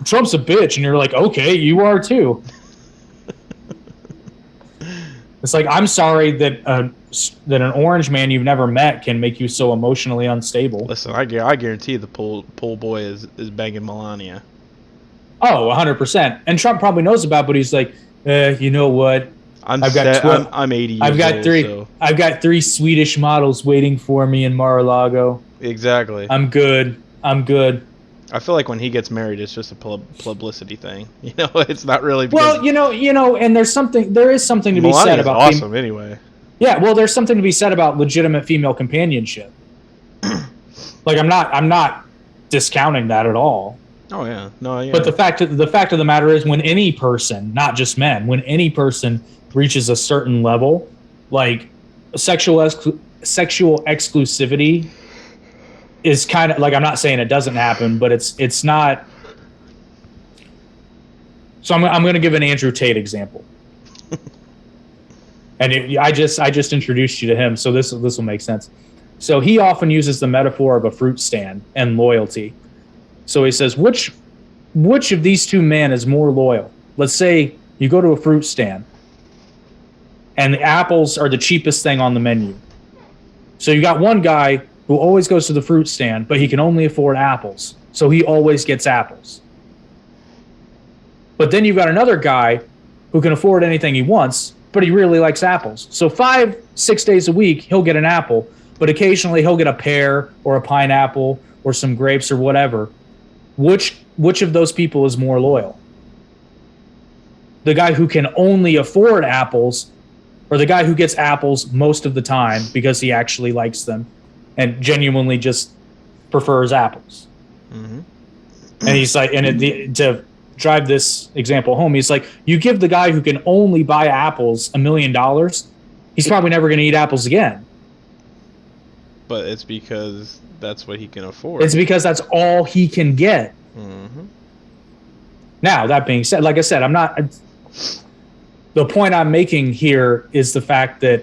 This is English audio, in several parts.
Trump's a bitch, and you're like, okay, you are too. It's like, I'm sorry that an orange man you've never met can make you so emotionally unstable. Listen, I guarantee the pool boy is banging Melania. Oh, 100%. And Trump probably knows about it, but he's like, you know what? I'm 80 years old. I've got 3 Swedish models waiting for me in Mar-a-Lago. Exactly. I'm good. I feel like when he gets married, it's just a publicity thing. You know, it's not really. Well, you know, and there is something to be said about awesome anyway. Yeah, well, there's something to be said about legitimate female companionship. Like, I'm not discounting that at all. Oh yeah, no, yeah. But the fact of the matter is, when any person, not just men, when any person reaches a certain level, like sexual exclusivity is kind of like, I'm not saying it doesn't happen, but it's not. So I'm going to give an Andrew Tate example, and I just introduced you to him, so this will make sense. So he often uses the metaphor of a fruit stand and loyalty. So he says, which of these 2 men is more loyal? Let's say you go to a fruit stand, and the apples are the cheapest thing on the menu. So you got one guy who always goes to the fruit stand, but he can only afford apples. So he always gets apples. But then you've got another guy who can afford anything he wants, but he really likes apples. So 5-6 days a week, he'll get an apple, but occasionally he'll get a pear or a pineapple or some grapes or whatever. Which of those people is more loyal? The guy who can only afford apples, or the guy who gets apples most of the time because he actually likes them and genuinely just prefers apples? Mm-hmm. And he's like, to drive this example home, he's like, you give the guy who can only buy apples $1 million, he's probably never going to eat apples again. But it's because that's what he can afford. It's because that's all he can get. Mm-hmm. Now, that being said, like I said, the point I'm making here is the fact that,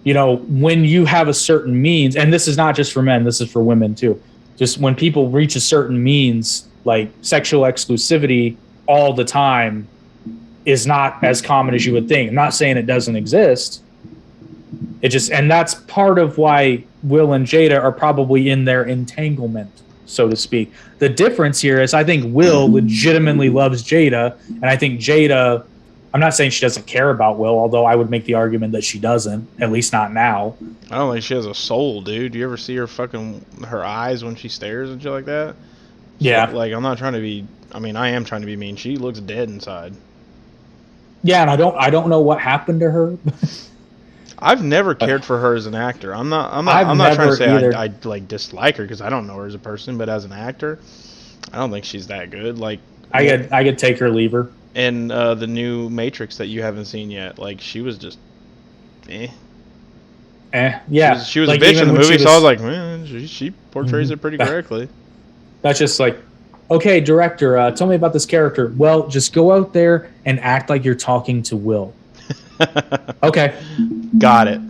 you know, when you have a certain means, and this is not just for men, this is for women too. Just when people reach a certain means, like sexual exclusivity all the time is not as common as you would think. I'm not saying it doesn't exist. And that's part of why Will and Jada are probably in their entanglement, so to speak. The difference here is I think Will legitimately loves Jada, and I think Jada, I'm not saying she doesn't care about Will, although I would make the argument that she doesn't, at least not now. I don't think she has a soul, dude. Do you ever see her eyes when she stares and shit like that? Yeah. Like, I'm not trying to be, I am trying to be mean. She looks dead inside. Yeah, and I don't know what happened to her. I've never cared for her as an actor. I'm not trying to say I like dislike her because I don't know her as a person, but as an actor, I don't think she's that good. Like, I could take her, leave her. And the new Matrix that you haven't seen yet, like, she was just yeah. She was like, a bitch in the movie, so I was like, man, she portrays it pretty correctly. That's just like, okay, director, tell me about this character. Well, just go out there and act like you're talking to Will. Okay. Got it.